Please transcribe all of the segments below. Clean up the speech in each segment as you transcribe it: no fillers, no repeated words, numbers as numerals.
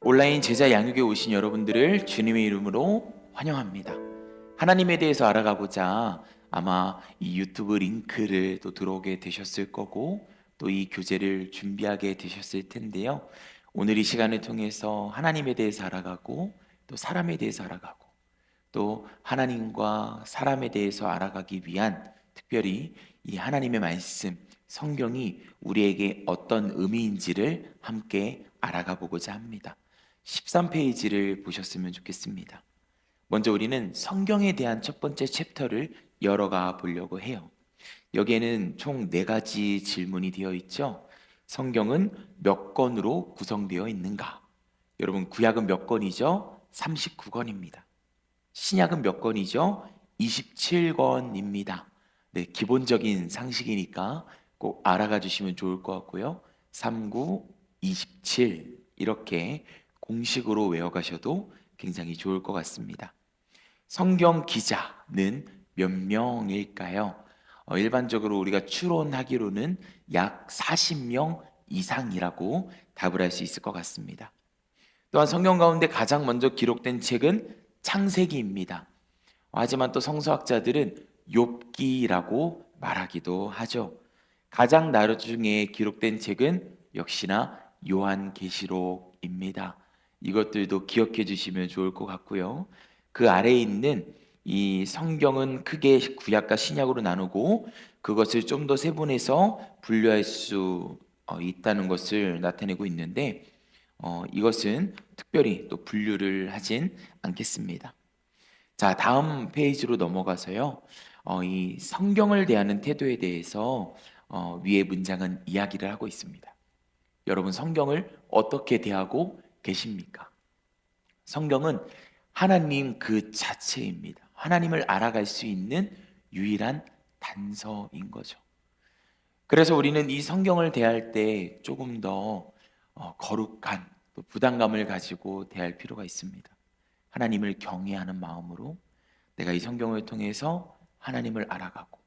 온라인 제자 양육에 오신 여러분들을 주님의 이름으로 환영합니다. 하나님에 대해서 알아가고자 아마 이 유튜브 링크를 또 들어오게 되셨을 거고 또 이 교재를 준비하게 되셨을 텐데요. 오늘 이 시간을 통해서 하나님에 대해서 알아가고 또 사람에 대해서 알아가고 또 하나님과 사람에 대해서 알아가기 위한 특별히 이 하나님의 말씀, 성경이 우리에게 어떤 의미인지를 함께 알아가 보고자 합니다. 13페이지를 보셨으면 좋겠습니다. 먼저 우리는 성경에 대한 첫 번째 챕터를 열어가 보려고 해요. 여기에는 총 4가지 질문이 되어 있죠. 성경은 몇 권으로 구성되어 있는가? 여러분, 구약은 몇 권이죠? 39권입니다. 신약은 몇 권이죠? 27권입니다. 네, 기본적인 상식이니까 꼭 알아가 주시면 좋을 것 같고요. 39, 27 이렇게 공식으로 외워가셔도 굉장히 좋을 것 같습니다. 성경 기자는 몇 명일까요? 일반적으로 우리가 추론하기로는 약 40명 이상이라고 답을 할 수 있을 것 같습니다. 또한 성경 가운데 가장 먼저 기록된 책은 창세기입니다. 하지만 또 성서학자들은 욥기라고 말하기도 하죠. 가장 나중에 기록된 책은 역시나 요한계시록입니다. 이것들도 기억해 주시면 좋을 것 같고요. 그 아래에 있는 이 성경은 크게 구약과 신약으로 나누고 그것을 좀 더 세분해서 분류할 수 있다는 것을 나타내고 있는데 이것은 특별히 또 분류를 하진 않겠습니다. 자, 다음 페이지로 넘어가서요. 이 성경을 대하는 태도에 대해서 위의 문장은 이야기를 하고 있습니다. 여러분, 성경을 어떻게 대하고 계십니까? 성경은 하나님 그 자체입니다. 하나님을 알아갈 수 있는 유일한 단서인 거죠. 그래서 우리는 이 성경을 대할 때 조금 더 거룩한 또 부담감을 가지고 대할 필요가 있습니다. 하나님을 경외하는 마음으로 내가 이 성경을 통해서 하나님을 알아가고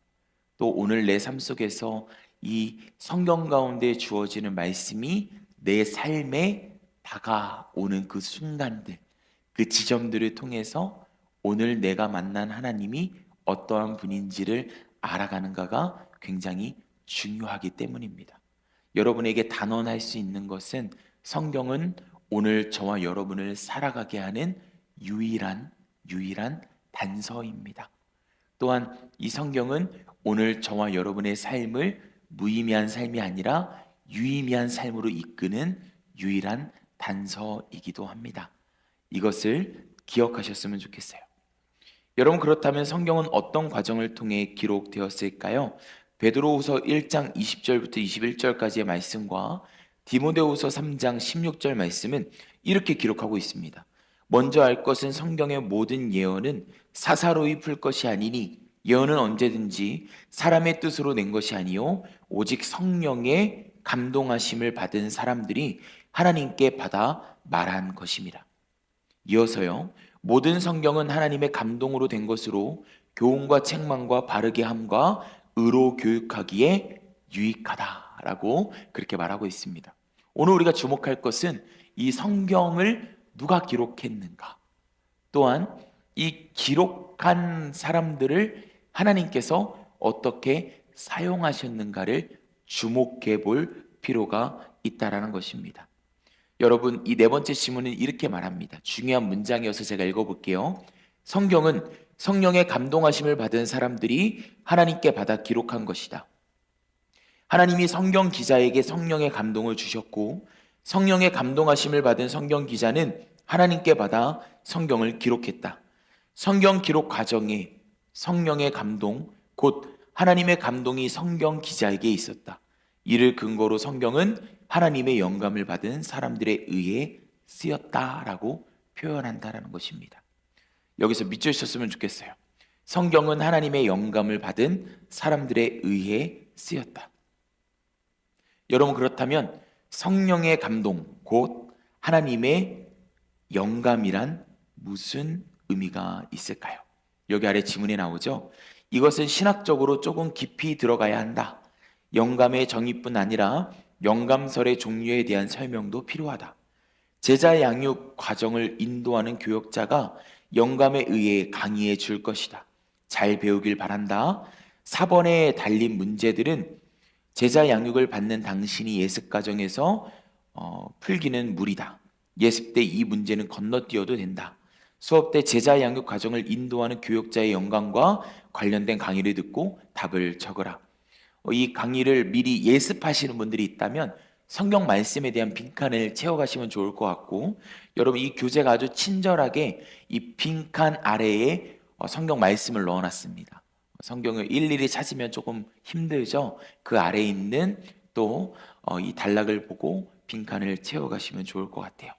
또 오늘 내 삶 속에서 이 성경 가운데 주어지는 말씀이 내 삶에 다가오는 그 순간들, 그 지점들을 통해서 오늘 내가 만난 하나님이 어떠한 분인지를 알아가는가가 굉장히 중요하기 때문입니다. 여러분에게 단언할 수 있는 것은 성경은 오늘 저와 여러분을 살아가게 하는 유일한 단서입니다. 또한 이 성경은 오늘 저와 여러분의 삶을 무의미한 삶이 아니라 유의미한 삶으로 이끄는 유일한 단서이기도 합니다. 이것을 기억하셨으면 좋겠어요. 여러분, 그렇다면 성경은 어떤 과정을 통해 기록되었을까요? 베드로후서 1장 20절부터 21절까지의 말씀과 디모데후서 3장 16절 말씀은 이렇게 기록하고 있습니다. 먼저 알 것은 성경의 모든 예언은 사사로이 풀 것이 아니니 예언은 언제든지 사람의 뜻으로 낸 것이 아니요 오직 성령의 감동하심을 받은 사람들이 하나님께 받아 말한 것입니다. 이어서요, 모든 성경은 하나님의 감동으로 된 것으로 교훈과 책망과 바르게 함과 의로 교육하기에 유익하다라고 그렇게 말하고 있습니다. 오늘 우리가 주목할 것은 이 성경을 누가 기록했는가, 또한 이 기록한 사람들을 하나님께서 어떻게 사용하셨는가를 주목해 볼 필요가 있다라는 것입니다. 여러분, 이 4번째 질문은 이렇게 말합니다. 중요한 문장이어서 제가 읽어볼게요. 성경은 성령의 감동하심을 받은 사람들이 하나님께 받아 기록한 것이다. 하나님이 성경 기자에게 성령의 감동을 주셨고 성령의 감동하심을 받은 성경 기자는 하나님께 받아 성경을 기록했다. 성경 기록 과정에 성령의 감동, 곧 하나님의 감동이 성경 기자에게 있었다. 이를 근거로 성경은 하나님의 영감을 받은 사람들에 의해 쓰였다라고 표현한다라는 것입니다. 여기서 믿으셨으면 좋겠어요. 성경은 하나님의 영감을 받은 사람들에 의해 쓰였다. 여러분, 그렇다면 성령의 감동, 곧 하나님의 영감이란 무슨 의미가 있을까요? 여기 아래 지문에 나오죠. 이것은 신학적으로 조금 깊이 들어가야 한다. 영감의 정의뿐 아니라 영감설의 종류에 대한 설명도 필요하다. 제자 양육 과정을 인도하는 교역자가 영감에 의해 강의해 줄 것이다. 잘 배우길 바란다. 4번에 달린 문제들은 제자 양육을 받는 당신이 예습 과정에서 풀기는 무리다. 예습 때 이 문제는 건너뛰어도 된다. 수업 때 제자 양육 과정을 인도하는 교역자의 영감과 관련된 강의를 듣고 답을 적어라. 이 강의를 미리 예습하시는 분들이 있다면 성경 말씀에 대한 빈칸을 채워가시면 좋을 것 같고, 여러분 이 교재가 아주 친절하게 이 빈칸 아래에 성경 말씀을 넣어놨습니다. 성경을 일일이 찾으면 조금 힘들죠. 그 아래에 있는 또 이 단락을 보고 빈칸을 채워가시면 좋을 것 같아요.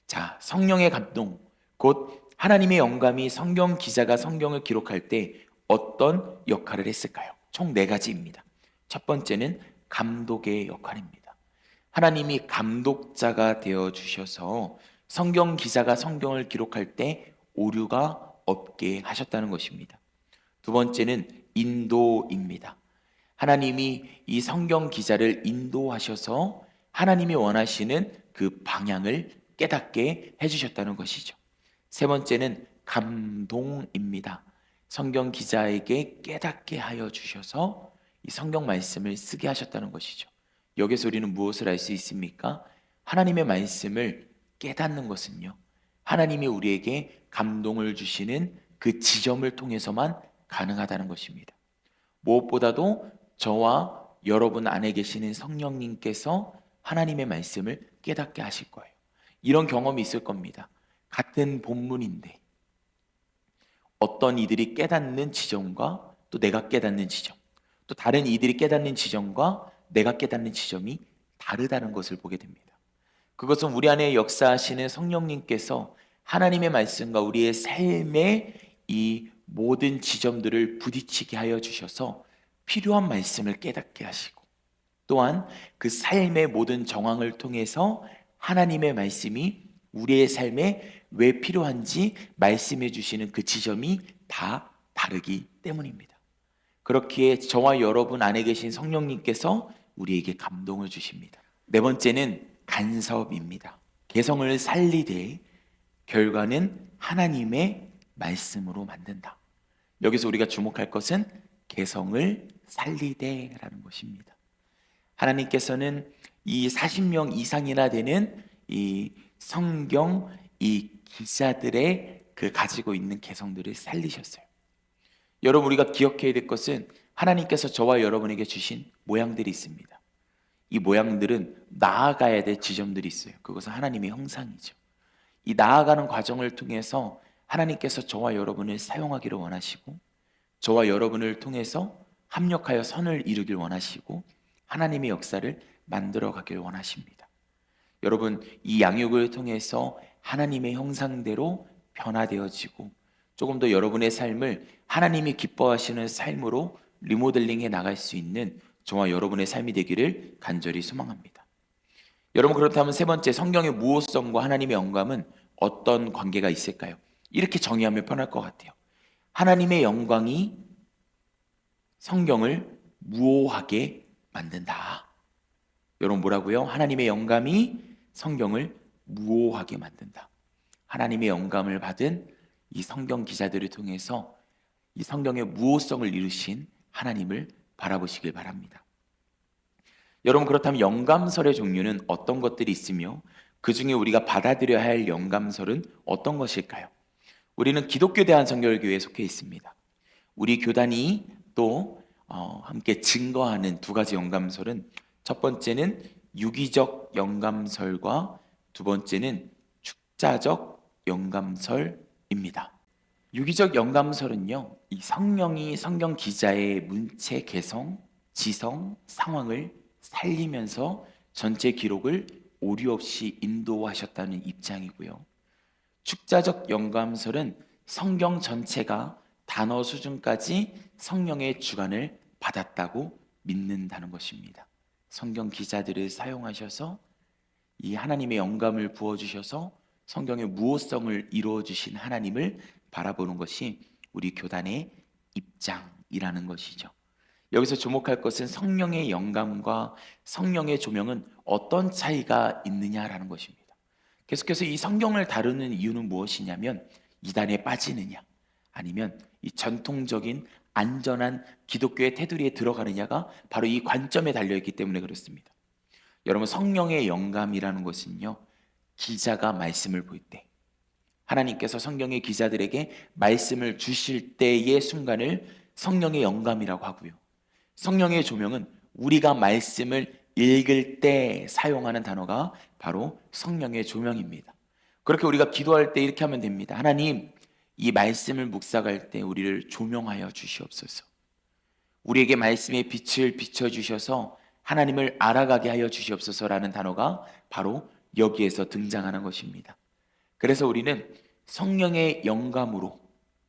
자, 성령의 감동, 곧 하나님의 영감이 성경 기자가 성경을 기록할 때 어떤 역할을 했을까요? 총 4가지입니다. 첫 번째는 감독의 역할입니다. 하나님이 감독자가 되어 주셔서 성경 기자가 성경을 기록할 때 오류가 없게 하셨다는 것입니다. 두 번째는 인도입니다. 하나님이 이 성경 기자를 인도하셔서 하나님이 원하시는 그 방향을 깨닫게 해주셨다는 것이죠. 세 번째는 감동입니다. 성경 기자에게 깨닫게 하여 주셔서 이 성경 말씀을 쓰게 하셨다는 것이죠. 여기서 우리는 무엇을 알 수 있습니까? 하나님의 말씀을 깨닫는 것은요, 하나님이 우리에게 감동을 주시는 그 지점을 통해서만 가능하다는 것입니다. 무엇보다도 저와 여러분 안에 계시는 성령님께서 하나님의 말씀을 깨닫게 하실 거예요. 이런 경험이 있을 겁니다. 같은 본문인데 어떤 이들이 깨닫는 지점과 또 내가 깨닫는 지점, 또 다른 이들이 깨닫는 지점과 내가 깨닫는 지점이 다르다는 것을 보게 됩니다. 그것은 우리 안에 역사하시는 성령님께서 하나님의 말씀과 우리의 삶의 이 모든 지점들을 부딪히게 하여 주셔서 필요한 말씀을 깨닫게 하시고, 또한 그 삶의 모든 정황을 통해서 하나님의 말씀이 우리의 삶에 왜 필요한지 말씀해 주시는 그 지점이 다 다르기 때문입니다. 그렇기에 저와 여러분 안에 계신 성령님께서 우리에게 감동을 주십니다. 네 번째는 간섭입니다. 개성을 살리되 결과는 하나님의 말씀으로 만든다. 여기서 우리가 주목할 것은 개성을 살리되라는 것입니다. 하나님께서는 이 40명 이상이나 되는 이 성경 이 기자들의 그 가지고 있는 개성들을 살리셨어요. 여러분 우리가 기억해야 될 것은 하나님께서 저와 여러분에게 주신 모양들이 있습니다. 이 모양들은 나아가야 될 지점들이 있어요. 그것은 하나님의 형상이죠. 이 나아가는 과정을 통해서 하나님께서 저와 여러분을 사용하기를 원하시고, 저와 여러분을 통해서 합력하여 선을 이루길 원하시고, 하나님의 역사를 만들어 가길 원하십니다. 여러분 이 양육을 통해서 하나님의 형상대로 변화되어지고 조금 더 여러분의 삶을 하나님이 기뻐하시는 삶으로 리모델링해 나갈 수 있는 저와 여러분의 삶이 되기를 간절히 소망합니다. 여러분 그렇다면 세 번째, 성경의 무호성과 하나님의 영감은 어떤 관계가 있을까요? 이렇게 정의하면 편할 것 같아요. 하나님의 영광이 성경을 무호하게 만든다. 여러분 뭐라고요? 하나님의 영감이 성경을 무호하게 만든다. 하나님의 영감을 받은 이 성경 기자들을 통해서 이 성경의 무호성을 이루신 하나님을 바라보시길 바랍니다. 여러분 그렇다면 영감설의 종류는 어떤 것들이 있으며 그 중에 우리가 받아들여야 할 영감설은 어떤 것일까요? 우리는 기독교 대한성결교회에 속해 있습니다. 우리 교단이 또 함께 증거하는 2가지 영감설은, 첫 번째는 유기적 영감설과 두 번째는 축자적 영감설입니다. 유기적 영감설은요, 이 성령이 성경 기자의 문체 개성, 지성, 상황을 살리면서 전체 기록을 오류 없이 인도하셨다는 입장이고요. 축자적 영감설은 성경 전체가 단어 수준까지 성령의 주관을 받았다고 믿는다는 것입니다. 성경 기자들을 사용하셔서 이 하나님의 영감을 부어주셔서 성경의 무호성을 이루어주신 하나님을 바라보는 것이 우리 교단의 입장이라는 것이죠. 여기서 주목할 것은 성령의 영감과 성령의 조명은 어떤 차이가 있느냐라는 것입니다. 계속해서 이 성경을 다루는 이유는 무엇이냐면 이단에 빠지느냐 아니면 이 전통적인 안전한 기독교의 테두리에 들어가느냐가 바로 이 관점에 달려있기 때문에 그렇습니다. 여러분, 성령의 영감이라는 것은요, 기자가 말씀을 볼 때, 하나님께서 성경의 기자들에게 말씀을 주실 때의 순간을 성령의 영감이라고 하고요, 성령의 조명은 우리가 말씀을 읽을 때 사용하는 단어가 바로 성령의 조명입니다. 그렇게 우리가 기도할 때 이렇게 하면 됩니다. 하나님, 이 말씀을 묵상할 때 우리를 조명하여 주시옵소서. 우리에게 말씀의 빛을 비춰주셔서 하나님을 알아가게 하여 주시옵소서라는 단어가 바로 여기에서 등장하는 것입니다. 그래서 우리는 성령의 영감으로,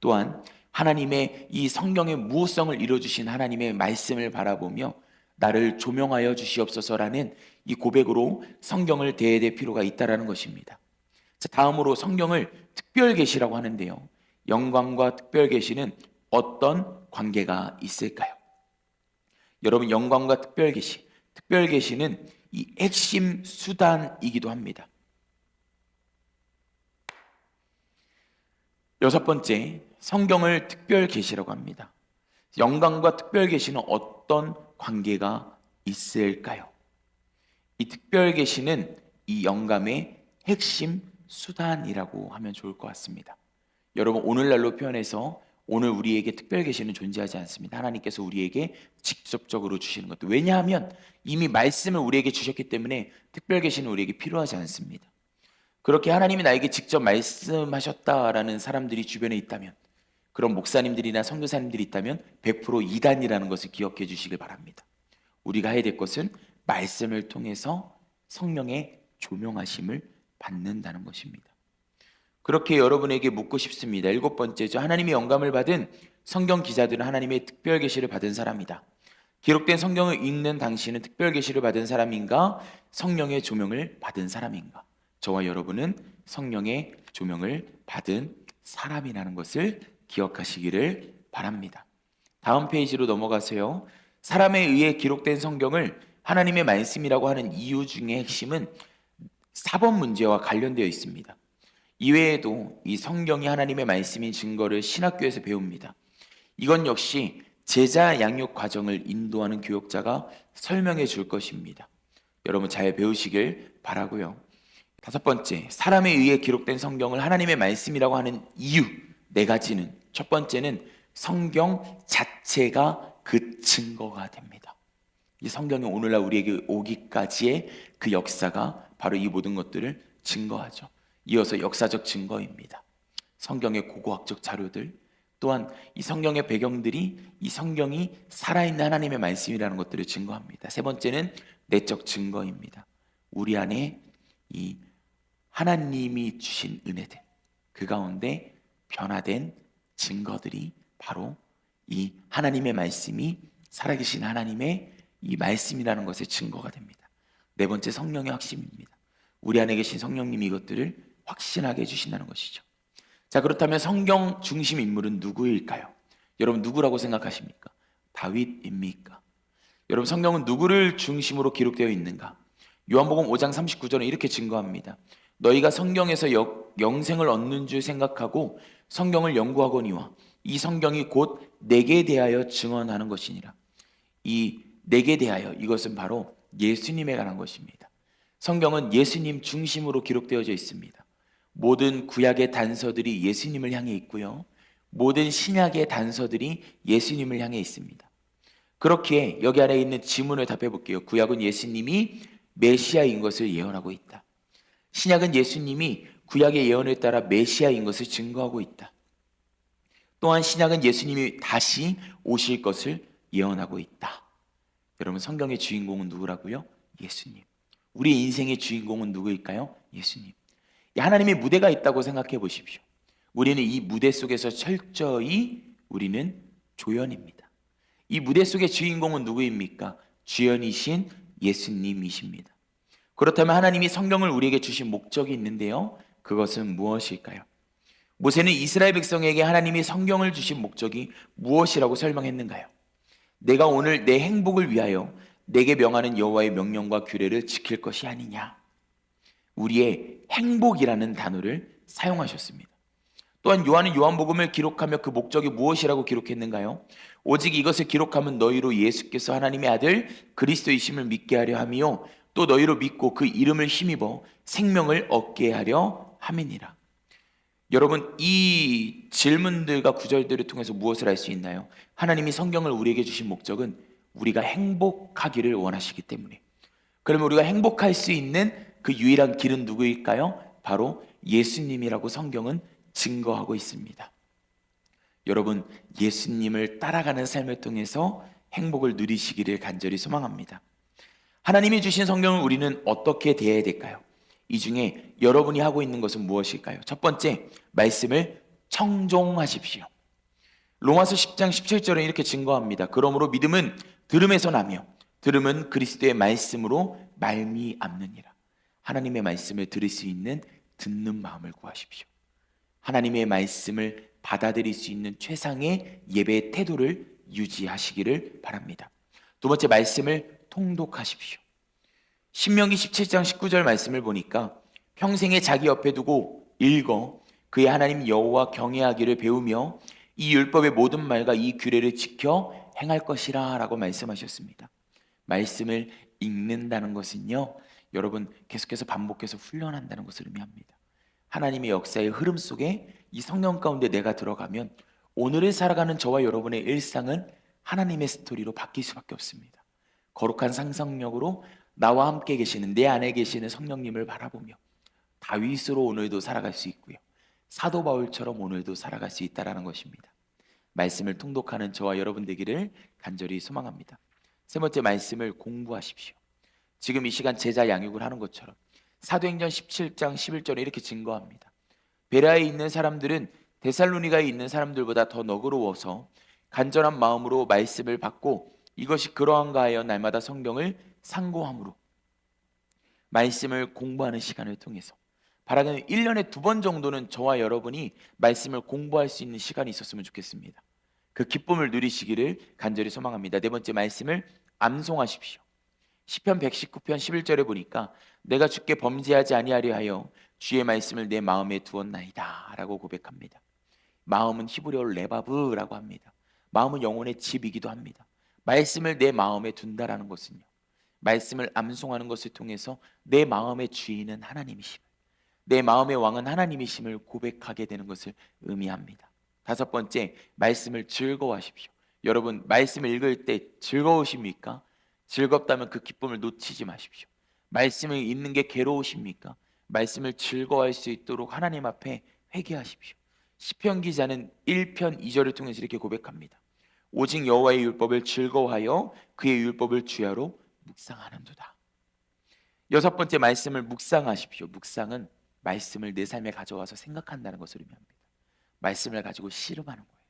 또한 하나님의 이 성경의 무호성을 이루어주신 하나님의 말씀을 바라보며 나를 조명하여 주시옵소서라는 이 고백으로 성경을 대해야 될 필요가 있다는 것입니다. 자, 다음으로 성경을 특별계시라고 하는데요, 영광과 특별계시는 어떤 관계가 있을까요? 여러분, 영광과 특별계시는 이 핵심 수단이기도 합니다. 여섯 번째, 성경을 특별계시라고 합니다. 영광과 특별계시는 어떤 관계가 있을까요? 이 특별계시는 이 영감의 핵심 수단이라고 하면 좋을 것 같습니다. 여러분, 오늘날로 표현해서 오늘 우리에게 특별계시는 존재하지 않습니다. 하나님께서 우리에게 직접적으로 주시는 것도, 왜냐하면 이미 말씀을 우리에게 주셨기 때문에 특별계시는 우리에게 필요하지 않습니다. 그렇게 하나님이 나에게 직접 말씀하셨다라는 사람들이 주변에 있다면, 그런 목사님들이나 선교사님들이 있다면 100% 이단이라는 것을 기억해 주시길 바랍니다. 우리가 해야 될 것은 말씀을 통해서 성령의 조명하심을 받는다는 것입니다. 그렇게 여러분에게 묻고 싶습니다. 일곱 번째죠. 하나님의 영감을 받은 성경 기자들은 하나님의 특별 계시를 받은 사람이다. 기록된 성경을 읽는 당신은 특별 계시를 받은 사람인가, 성령의 조명을 받은 사람인가? 저와 여러분은 성령의 조명을 받은 사람이라는 것을 기억하시기를 바랍니다. 다음 페이지로 넘어가세요. 사람에 의해 기록된 성경을 하나님의 말씀이라고 하는 이유 중에 핵심은 사법 문제와 관련되어 있습니다. 이외에도 이 성경이 하나님의 말씀인 증거를 신학교에서 배웁니다. 이건 역시 제자 양육 과정을 인도하는 교역자가 설명해 줄 것입니다. 여러분, 잘 배우시길 바라고요. 다섯 번째, 사람에 의해 기록된 성경을 하나님의 말씀이라고 하는 이유 네 가지는, 첫 번째는 성경 자체가 그 증거가 됩니다. 이 성경이 오늘날 우리에게 오기까지의 그 역사가 바로 이 모든 것들을 증거하죠. 이어서 역사적 증거입니다. 성경의 고고학적 자료들, 또한 이 성경의 배경들이 이 성경이 살아있는 하나님의 말씀이라는 것들을 증거합니다. 세 번째는 내적 증거입니다. 우리 안에 이 하나님이 주신 은혜들, 그 가운데 변화된 증거들이 바로 이 하나님의 말씀이 살아계신 하나님의 이 말씀이라는 것의 증거가 됩니다. 네 번째, 성령의 확신입니다. 우리 안에 계신 성령님이 이것들을 확신하게 해주신다는 것이죠. 자, 그렇다면 성경 중심 인물은 누구일까요? 여러분, 누구라고 생각하십니까? 다윗입니까? 여러분, 성경은 누구를 중심으로 기록되어 있는가? 요한복음 5장 39절은 이렇게 증거합니다. 너희가 성경에서 영생을 얻는 줄 생각하고 성경을 연구하거니와 이 성경이 곧 내게 대하여 증언하는 것이니라. 이 내게 대하여, 이것은 바로 예수님에 관한 것입니다. 성경은 예수님 중심으로 기록되어져 있습니다. 모든 구약의 단서들이 예수님을 향해 있고요, 모든 신약의 단서들이 예수님을 향해 있습니다. 그렇게 여기 안에 있는 지문을 답해 볼게요. 구약은 예수님이 메시아인 것을 예언하고 있다. 신약은 예수님이 구약의 예언에 따라 메시아인 것을 증거하고 있다. 또한 신약은 예수님이 다시 오실 것을 예언하고 있다. 여러분, 성경의 주인공은 누구라고요? 예수님. 우리 인생의 주인공은 누구일까요? 예수님. 하나님의 무대가 있다고 생각해 보십시오. 우리는 이 무대 속에서 철저히 우리는 조연입니다. 이 무대 속의 주인공은 누구입니까? 주연이신 예수님이십니다. 그렇다면 하나님이 성경을 우리에게 주신 목적이 있는데요, 그것은 무엇일까요? 모세는 이스라엘 백성에게 하나님이 성경을 주신 목적이 무엇이라고 설명했는가요? 내가 오늘 내 행복을 위하여 내게 명하는 여호와의 명령과 규례를 지킬 것이 아니냐. 우리의 행복이라는 단어를 사용하셨습니다. 또한 요한은 요한복음을 기록하며 그 목적이 무엇이라고 기록했는가요? 오직 이것을 기록하면 너희로 예수께서 하나님의 아들 그리스도이심을 믿게 하려 함이요 또 너희로 믿고 그 이름을 힘입어 생명을 얻게 하려 함이니라. 여러분, 이 질문들과 구절들을 통해서 무엇을 알 수 있나요? 하나님이 성경을 우리에게 주신 목적은 우리가 행복하기를 원하시기 때문에. 그러면 우리가 행복할 수 있는 그 유일한 길은 누구일까요? 바로 예수님이라고 성경은 증거하고 있습니다. 여러분, 예수님을 따라가는 삶을 통해서 행복을 누리시기를 간절히 소망합니다. 하나님이 주신 성경을 우리는 어떻게 대해야 될까요? 이 중에 여러분이 하고 있는 것은 무엇일까요? 첫 번째, 말씀을 청종하십시오. 로마서 10장 17절에 이렇게 증거합니다. 그러므로 믿음은 들음에서 나며 들음은 그리스도의 말씀으로 말미암느니라. 하나님의 말씀을 들을 수 있는 듣는 마음을 구하십시오. 하나님의 말씀을 받아들일 수 있는 최상의 예배의 태도를 유지하시기를 바랍니다. 두 번째, 말씀을 통독하십시오. 신명기 17장 19절 말씀을 보니까 평생에 자기 옆에 두고 읽어 그의 하나님 여호와 경외하기를 배우며 이 율법의 모든 말과 이 규례를 지켜 행할 것이라 라고 말씀하셨습니다. 말씀을 읽는다는 것은요, 여러분, 계속해서 반복해서 훈련한다는 것을 의미합니다. 하나님의 역사의 흐름 속에 이 성령 가운데 내가 들어가면 오늘을 살아가는 저와 여러분의 일상은 하나님의 스토리로 바뀔 수밖에 없습니다. 거룩한 상상력으로 나와 함께 계시는, 내 안에 계시는 성령님을 바라보며 다윗으로 오늘도 살아갈 수 있고요, 사도 바울처럼 오늘도 살아갈 수 있다는 것입니다. 말씀을 통독하는 저와 여러분 되기를 간절히 소망합니다. 세 번째, 말씀을 공부하십시오. 지금 이 시간 제자 양육을 하는 것처럼 사도행전 17장 11절에 이렇게 증거합니다. 베라에 있는 사람들은 데살로니가에 있는 사람들보다 더 너그러워서 간절한 마음으로 말씀을 받고 이것이 그러한가 하여 날마다 성경을 상고함으로. 말씀을 공부하는 시간을 통해서 바라기는 1년에 2번 정도는 저와 여러분이 말씀을 공부할 수 있는 시간이 있었으면 좋겠습니다. 그 기쁨을 누리시기를 간절히 소망합니다. 네 번째, 말씀을 암송하십시오. 시편 119편 11절에 보니까 내가 주께 범죄하지 아니하려 하여 주의 말씀을 내 마음에 두었나이다 라고 고백합니다. 마음은 히브리어로 레바브라고 합니다. 마음은 영혼의 집이기도 합니다. 말씀을 내 마음에 둔다라는 것은요, 말씀을 암송하는 것을 통해서 내 마음의 주인은 하나님이심을, 내 마음의 왕은 하나님이심을 고백하게 되는 것을 의미합니다. 다섯 번째, 말씀을 즐거워하십시오. 여러분, 말씀을 읽을 때 즐거우십니까? 즐겁다면 그 기쁨을 놓치지 마십시오. 말씀을 읽는 게 괴로우십니까? 말씀을 즐거워할 수 있도록 하나님 앞에 회개하십시오. 시편 기자는 1편 2절을 통해서 이렇게 고백합니다. 오직 여호와의 율법을 즐거워하여 그의 율법을 주야로 묵상하는도다. 여섯 번째, 말씀을 묵상하십시오. 묵상은 말씀을 내 삶에 가져와서 생각한다는 것을 의미합니다. 말씀을 가지고 씨름하는 거예요.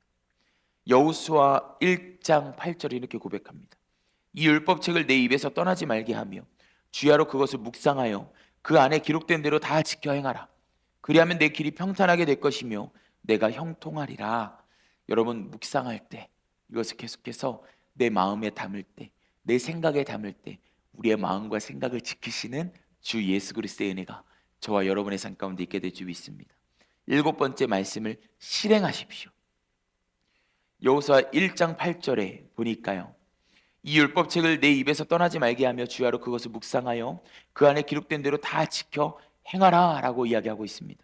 여호수아 1장 8절에 이렇게 고백합니다. 이 율법책을 내 입에서 떠나지 말게 하며 주야로 그것을 묵상하여 그 안에 기록된 대로 다 지켜 행하라. 그리하면 내 길이 평탄하게 될 것이며 내가 형통하리라. 여러분, 묵상할 때 이것을 계속해서 내 마음에 담을 때, 내 생각에 담을 때 우리의 마음과 생각을 지키시는 주 예수 그리스도의 은혜가 저와 여러분의 삶 가운데 있게 될 줄 믿습니다. 일곱 번째, 말씀을 실행하십시오. 여호수아 1장 8절에 보니까요, 이 율법책을 내 입에서 떠나지 말게 하며 주야로 그것을 묵상하여 그 안에 기록된 대로 다 지켜 행하라 라고 이야기하고 있습니다.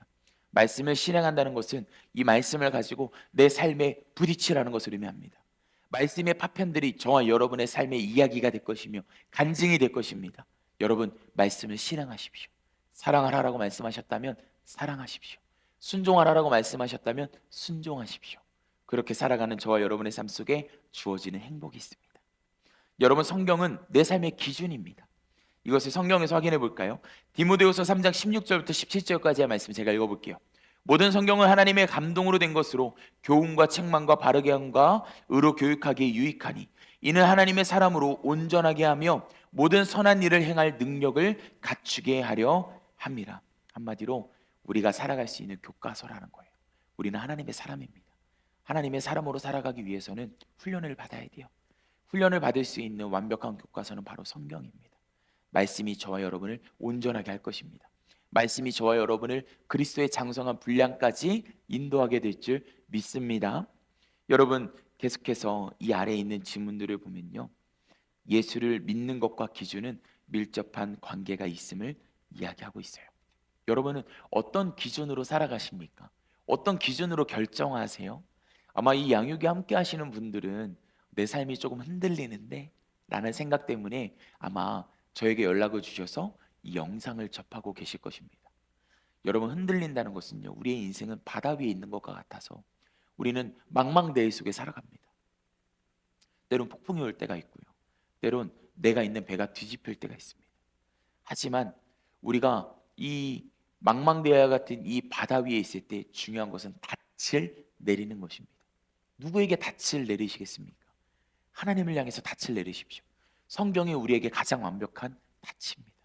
말씀을 실행한다는 것은 이 말씀을 가지고 내 삶에 부딪히라는 것을 의미합니다. 말씀의 파편들이 저와 여러분의 삶의 이야기가 될 것이며 간증이 될 것입니다. 여러분, 말씀을 실행하십시오. 사랑하라라고 말씀하셨다면 사랑하십시오. 순종하라라고 말씀하셨다면 순종하십시오. 그렇게 살아가는 저와 여러분의 삶 속에 주어지는 행복이 있습니다. 여러분, 성경은 내 삶의 기준입니다. 이것을 성경에서 확인해 볼까요? 디모데후서 3장 16절부터 17절까지의 말씀 제가 읽어볼게요. 모든 성경은 하나님의 감동으로 된 것으로 교훈과 책망과 바르게 함과 의로 교육하기에 유익하니 이는 하나님의 사람으로 온전하게 하며 모든 선한 일을 행할 능력을 갖추게 하려 함이라. 한마디로 우리가 살아갈 수 있는 교과서라는 거예요. 우리는 하나님의 사람입니다. 하나님의 사람으로 살아가기 위해서는 훈련을 받아야 돼요. 훈련을 받을 수 있는 완벽한 교과서는 바로 성경입니다. 말씀이 저와 여러분을 온전하게 할 것입니다. 말씀이 저와 여러분을 그리스도의 장성한 분량까지 인도하게 될 줄 믿습니다. 여러분, 계속해서 이 아래에 있는 지문들을 보면요, 예수를 믿는 것과 기준은 밀접한 관계가 있음을 이야기하고 있어요. 여러분은 어떤 기준으로 살아가십니까? 어떤 기준으로 결정하세요? 아마 이 양육에 함께 하시는 분들은 내 삶이 조금 흔들리는데 라는 생각 때문에 아마 저에게 연락을 주셔서 이 영상을 접하고 계실 것입니다. 여러분, 흔들린다는 것은요, 우리의 인생은 바다 위에 있는 것과 같아서 우리는 망망대해 속에 살아갑니다. 때론 폭풍이 올 때가 있고요, 때론 내가 있는 배가 뒤집힐 때가 있습니다. 하지만 우리가 이 망망대해와 같은 이 바다 위에 있을 때 중요한 것은 닻을 내리는 것입니다. 누구에게 닻을 내리시겠습니까? 하나님을 향해서 닻을 내리십시오. 성경이 우리에게 가장 완벽한 닻입니다.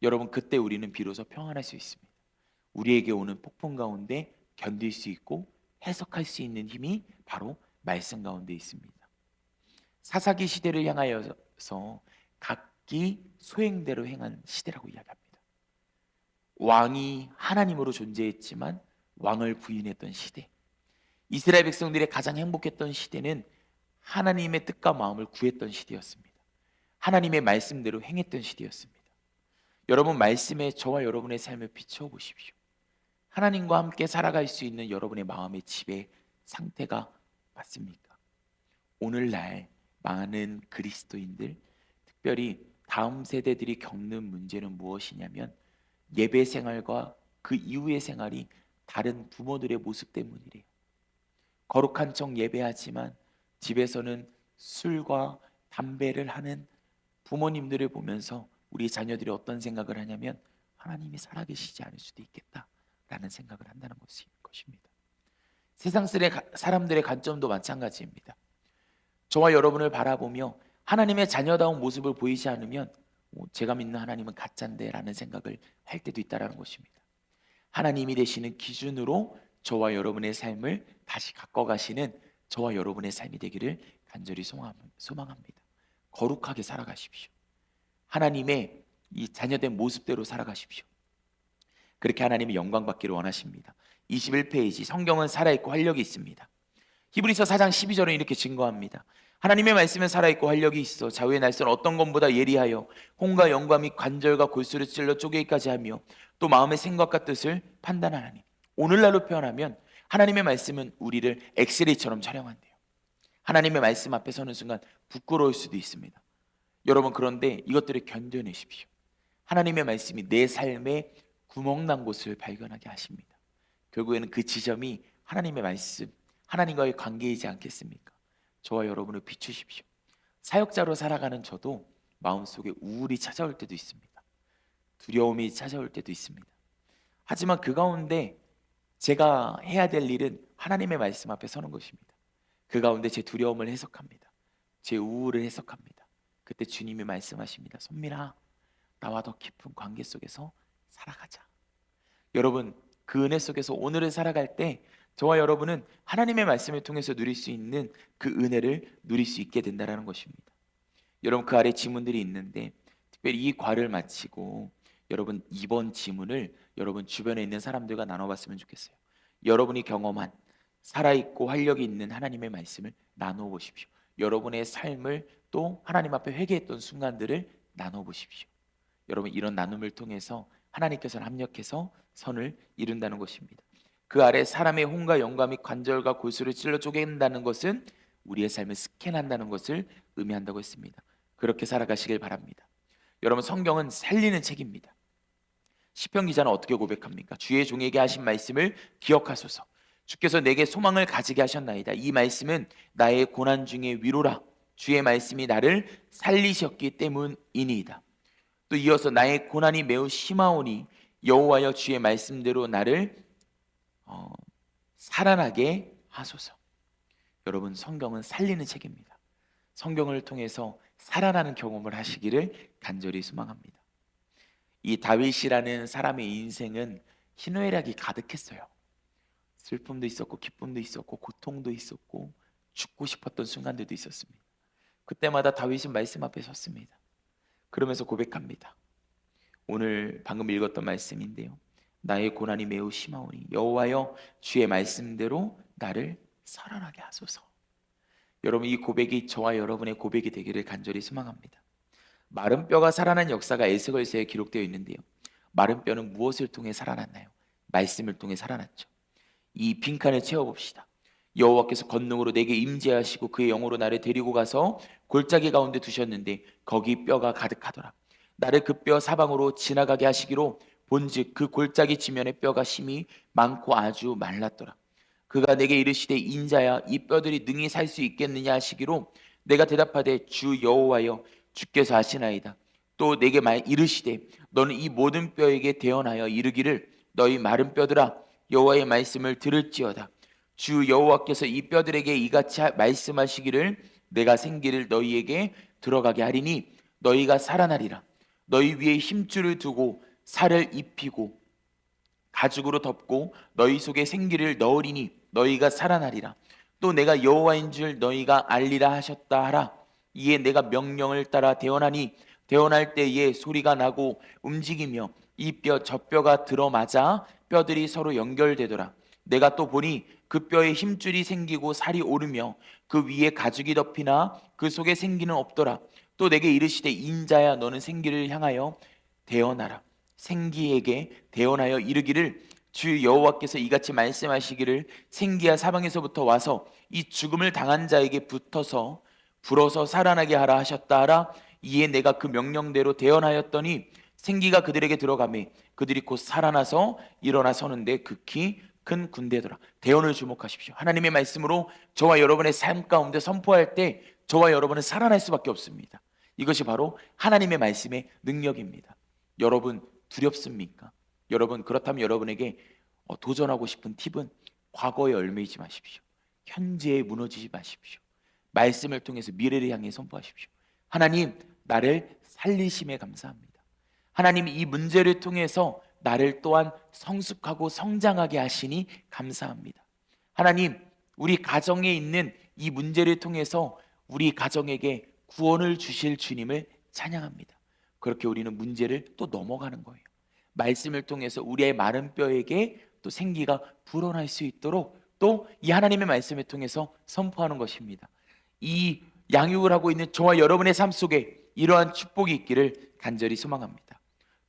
여러분, 그때 우리는 비로소 평안할 수 있습니다. 우리에게 오는 폭풍 가운데 견딜 수 있고 해석할 수 있는 힘이 바로 말씀 가운데 있습니다. 사사기 시대를 향하여서 각기 소행대로 행한 시대라고 이야기합니다. 왕이 하나님으로 존재했지만 왕을 부인했던 시대, 이스라엘 백성들의 가장 행복했던 시대는 하나님의 뜻과 마음을 구했던 시대였습니다. 하나님의 말씀대로 행했던 시대였습니다. 여러분, 말씀에 저와 여러분의 삶을 비춰 보십시오. 하나님과 함께 살아갈 수 있는 여러분의 마음의 지배 상태가 맞습니까? 오늘날 많은 그리스도인들, 특별히 다음 세대들이 겪는 문제는 무엇이냐면 예배 생활과 그 이후의 생활이 다른 부모들의 모습 때문이래요. 거룩한 척 예배하지만 집에서는 술과 담배를 하는 부모님들을 보면서 우리 자녀들이 어떤 생각을 하냐면 하나님이 살아계시지 않을 수도 있겠다라는 생각을 한다는 것입니다. 세상 사람들의 관점도 마찬가지입니다. 저와 여러분을 바라보며 하나님의 자녀다운 모습을 보이지 않으면 제가 믿는 하나님은 가짜인데 라는 생각을 할 때도 있다는 것입니다. 하나님이 되시는 기준으로 저와 여러분의 삶을 다시 가꿔가시는 저와 여러분의 삶이 되기를 간절히 소망합니다. 거룩하게 살아가십시오. 하나님의 이 자녀된 모습대로 살아가십시오. 그렇게 하나님이 영광 받기를 원하십니다. 21페이지, 성경은 살아있고 활력이 있습니다. 히브리서 4장 12절은 이렇게 증거합니다. 하나님의 말씀은 살아있고 활력이 있어 좌우의 날선 어떤 것보다 예리하여 혼과 영과 및 관절과 골수를 찔러 쪼개기까지 하며 또 마음의 생각과 뜻을 판단하나니. 오늘날로 표현하면 하나님의 말씀은 우리를 엑스레이처럼 촬영한대요. 하나님의 말씀 앞에 서는 순간 부끄러울 수도 있습니다. 여러분, 그런데 이것들을 견뎌내십시오. 하나님의 말씀이 내 삶에 구멍난 곳을 발견하게 하십니다. 결국에는 그 지점이 하나님의 말씀, 하나님과의 관계이지 않겠습니까? 저와 여러분을 비추십시오. 사역자로 살아가는 저도 마음속에 우울이 찾아올 때도 있습니다. 두려움이 찾아올 때도 있습니다. 하지만 그 가운데 제가 해야 될 일은 하나님의 말씀 앞에 서는 것입니다. 그 가운데 제 두려움을 해석합니다. 제 우울을 해석합니다. 그때 주님이 말씀하십니다. 손민아, 나와 더 깊은 관계 속에서 살아가자. 여러분, 그 은혜 속에서 오늘을 살아갈 때 저와 여러분은 하나님의 말씀을 통해서 누릴 수 있는 그 은혜를 누릴 수 있게 된다는 것입니다. 여러분, 그 아래 지문들이 있는데 특별히 이 과를 마치고 여러분 이번 지문을 여러분 주변에 있는 사람들과 나눠봤으면 좋겠어요. 여러분이 경험한 살아있고 활력이 있는 하나님의 말씀을 나누어 보십시오. 여러분의 삶을 또 하나님 앞에 회개했던 순간들을 나눠 보십시오. 여러분, 이런 나눔을 통해서 하나님께서는 합력해서 선을 이룬다는 것입니다. 그 아래 사람의 혼과 영과 및 관절과 골수를 찔러 쪼갠다는 것은 우리의 삶을 스캔한다는 것을 의미한다고 했습니다. 그렇게 살아가시길 바랍니다. 여러분, 성경은 살리는 책입니다. 시편 기자는 어떻게 고백합니까? 주의 종에게 하신 말씀을 기억하소서. 주께서 내게 소망을 가지게 하셨나이다. 이 말씀은 나의 고난 중에 위로라. 주의 말씀이 나를 살리셨기 때문이니이다. 또 이어서 나의 고난이 매우 심하오니 여호와여 주의 말씀대로 나를 살아나게 하소서. 여러분, 성경은 살리는 책입니다. 성경을 통해서 살아나는 경험을 하시기를 간절히 소망합니다. 이 다윗이라는 사람의 인생은 희노애락이 가득했어요. 슬픔도 있었고 기쁨도 있었고 고통도 있었고 죽고 싶었던 순간들도 있었습니다. 그때마다 다윗은 말씀 앞에 섰습니다. 그러면서 고백합니다. 오늘 방금 읽었던 말씀인데요. 나의 고난이 매우 심하오니 여호와여 주의 말씀대로 나를 살아나게 하소서. 여러분, 이 고백이 저와 여러분의 고백이 되기를 간절히 소망합니다. 마른 뼈가 살아난 역사가 에스겔서에 기록되어 있는데요. 마른 뼈는 무엇을 통해 살아났나요? 말씀을 통해 살아났죠. 이 빈칸을 채워봅시다. 여호와께서 권능으로 내게 임재하시고 그의 영으로 나를 데리고 가서 골짜기 가운데 두셨는데 거기 뼈가 가득하더라. 나를 그 뼈 사방으로 지나가게 하시기로 본즉 그 골짜기 지면에 뼈가 심히 많고 아주 말랐더라. 그가 내게 이르시되 인자야 이 뼈들이 능히 살 수 있겠느냐 하시기로 내가 대답하되 주 여호와여 주께서 아시나이다. 또 내게 이르시되 너는 이 모든 뼈에게 대언하여 이르기를 너희 마른 뼈들아 여호와의 말씀을 들을지어다. 주 여호와께서 이 뼈들에게 이같이 말씀하시기를 내가 생기를 너희에게 들어가게 하리니 너희가 살아나리라. 너희 위에 힘줄을 두고 살을 입히고 가죽으로 덮고 너희 속에 생기를 넣으리니 너희가 살아나리라. 또 내가 여호와인 줄 너희가 알리라 하셨다 하라. 이에 내가 명령을 따라 대언하니 대언할 때에 소리가 나고 움직이며 이 뼈 저 뼈가 들어맞아 뼈들이 서로 연결되더라. 내가 또 보니 그 뼈에 힘줄이 생기고 살이 오르며 그 위에 가죽이 덮이나 그 속에 생기는 없더라. 또 내게 이르시되 인자야 너는 생기를 향하여 대언하라. 생기에게 대언하여 이르기를 주 여호와께서 이같이 말씀하시기를 생기야 사방에서부터 와서 이 죽음을 당한 자에게 붙어서 불어서 살아나게 하라 하셨다 하라. 이에 내가 그 명령대로 대언하였더니 생기가 그들에게 들어가매 그들이 곧 살아나서 일어나 서는데 극히 큰 군대더라. 대언을 주목하십시오. 하나님의 말씀으로 저와 여러분의 삶 가운데 선포할 때 저와 여러분은 살아날 수밖에 없습니다. 이것이 바로 하나님의 말씀의 능력입니다. 여러분 두렵습니까? 여러분 그렇다면 여러분에게 도전하고 싶은 팁은 과거에 얽매이지 마십시오. 현재에 무너지지 마십시오. 말씀을 통해서 미래를 향해 선포하십시오. 하나님 나를 살리심에 감사합니다. 하나님 이 문제를 통해서 나를 또한 성숙하고 성장하게 하시니 감사합니다. 하나님 우리 가정에 있는 이 문제를 통해서 우리 가정에게 구원을 주실 주님을 찬양합니다. 그렇게 우리는 문제를 또 넘어가는 거예요. 말씀을 통해서 우리의 마른 뼈에게 또 생기가 불어날 수 있도록 또 이 하나님의 말씀을 통해서 선포하는 것입니다. 이 양육을 하고 있는 저와 여러분의 삶 속에 이러한 축복이 있기를 간절히 소망합니다.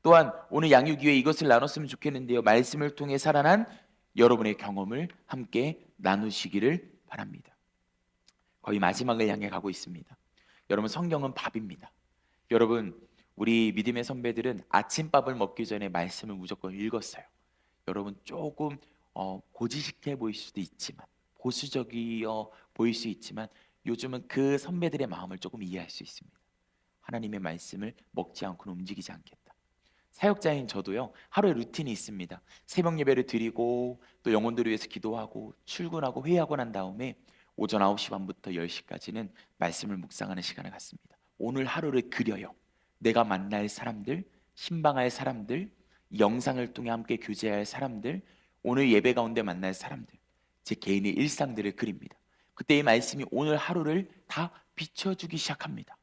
또한 오늘 양육위에 이것을 나눴으면 좋겠는데요. 말씀을 통해 살아난 여러분의 경험을 함께 나누시기를 바랍니다. 거의 마지막을 향해 가고 있습니다. 여러분 성경은 밥입니다. 여러분 우리 믿음의 선배들은 아침밥을 먹기 전에 말씀을 무조건 읽었어요. 여러분 조금 고지식해 보일 수도 있지만 보수적이어 보일 수 있지만 요즘은 그 선배들의 마음을 조금 이해할 수 있습니다. 하나님의 말씀을 먹지 않고는 움직이지 않겠다. 사역자인 저도요 하루에 루틴이 있습니다. 새벽 예배를 드리고 또 영혼들을 위해서 기도하고 출근하고 회의하고 난 다음에 오전 9시 반부터 10시까지는 말씀을 묵상하는 시간을 갖습니다. 오늘 하루를 그려요. 내가 만날 사람들, 신방할 사람들, 영상을 통해 함께 교제할 사람들, 오늘 예배 가운데 만날 사람들, 제 개인의 일상들을 그립니다. 그때 이 말씀이 오늘 하루를 다 비춰주기 시작합니다.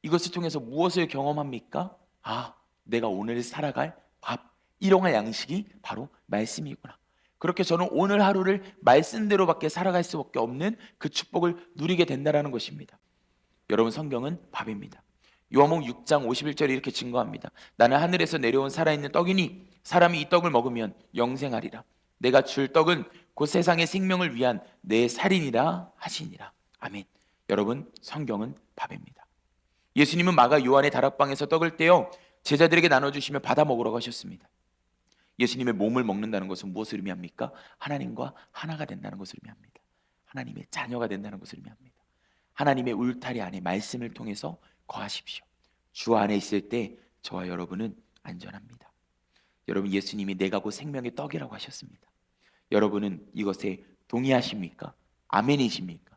이것을 통해서 무엇을 경험합니까? 내가 오늘 살아갈 밥, 일용할 양식이 바로 말씀이구나. 그렇게 저는 오늘 하루를 말씀대로밖에 살아갈 수밖에 없는 그 축복을 누리게 된다는 것입니다. 여러분 성경은 밥입니다. 요한복음 6장 51절에 이렇게 증거합니다. 나는 하늘에서 내려온 살아있는 떡이니 사람이 이 떡을 먹으면 영생하리라. 내가 줄 떡은 곧 세상의 생명을 위한 내 살이니라 하시니라. 아멘. 여러분 성경은 밥입니다. 예수님은 마가 요한의 다락방에서 떡을 떼어 제자들에게 나눠주시며 받아 먹으라고 하셨습니다. 예수님의 몸을 먹는다는 것은 무엇을 의미합니까? 하나님과 하나가 된다는 것을 의미합니다. 하나님의 자녀가 된다는 것을 의미합니다. 하나님의 울타리 안에 말씀을 통해서 거하십시오. 주 안에 있을 때 저와 여러분은 안전합니다. 여러분 예수님이 내가 곧 생명의 떡이라고 하셨습니다. 여러분은 이것에 동의하십니까? 아멘이십니까?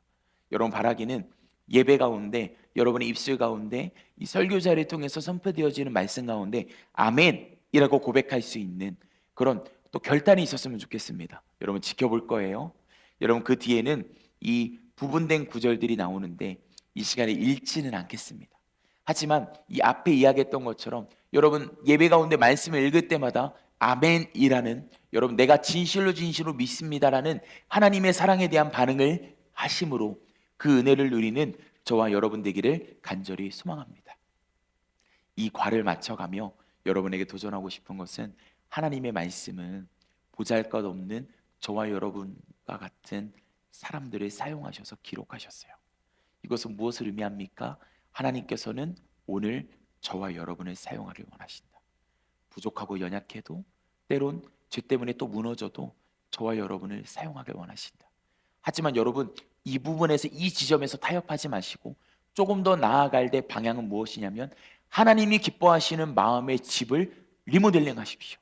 여러분 바라기는 예배 가운데 여러분의 입술 가운데 이 설교자를 통해서 선포되어지는 말씀 가운데 아멘이라고 고백할 수 있는 그런 또 결단이 있었으면 좋겠습니다. 여러분 지켜볼 거예요. 여러분 그 뒤에는 이 부분된 구절들이 나오는데 이 시간에 읽지는 않겠습니다. 하지만 이 앞에 이야기했던 것처럼 여러분 예배 가운데 말씀을 읽을 때마다 아멘이라는, 여러분 내가 진실로 믿습니다라는 하나님의 사랑에 대한 반응을 하심으로 그 은혜를 누리는 저와 여러분 되기를 간절히 소망합니다. 이 과를 맞춰가며 여러분에게 도전하고 싶은 것은, 하나님의 말씀은 보잘것없는 저와 여러분과 같은 사람들을 사용하셔서 기록하셨어요. 이것은 무엇을 의미합니까? 하나님께서는 오늘 저와 여러분을 사용하길 원하신다. 부족하고 연약해도, 때론 죄 때문에 또 무너져도 저와 여러분을 사용하길 원하신다. 하지만 여러분, 이 부분에서, 이 지점에서 타협하지 마시고 조금 더 나아갈 때 방향은 무엇이냐면, 하나님이 기뻐하시는 마음의 집을 리모델링 하십시오.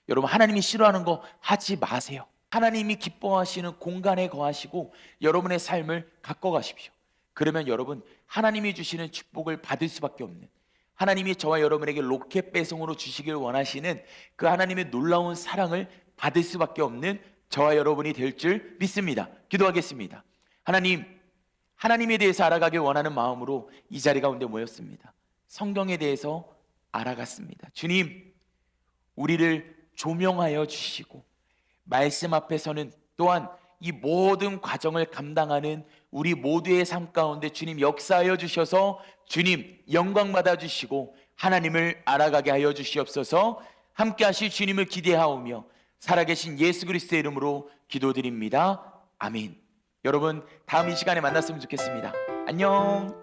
여러분, 하나님이 싫어하는 거 하지 마세요. 하나님이 기뻐하시는 공간에 거하시고 여러분의 삶을 갖고 가십시오. 그러면 여러분, 하나님이 주시는 축복을 받을 수밖에 없는, 하나님이 저와 여러분에게 로켓 배송으로 주시길 원하시는 그 하나님의 놀라운 사랑을 받을 수밖에 없는 저와 여러분이 될 줄 믿습니다. 기도하겠습니다. 하나님, 하나님에 대해서 알아가길 원하는 마음으로 이 자리 가운데 모였습니다. 성경에 대해서 알아갔습니다. 주님, 우리를 조명하여 주시고 말씀 앞에서는 또한 이 모든 과정을 감당하는 우리 모두의 삶 가운데 주님 역사하여 주셔서 주님 영광 받아 주시고 하나님을 알아가게 하여 주시옵소서. 함께 하실 주님을 기대하오며 살아계신 예수 그리스도의 이름으로 기도드립니다. 아멘. 여러분, 다음 이 시간에 만났으면 좋겠습니다. 안녕.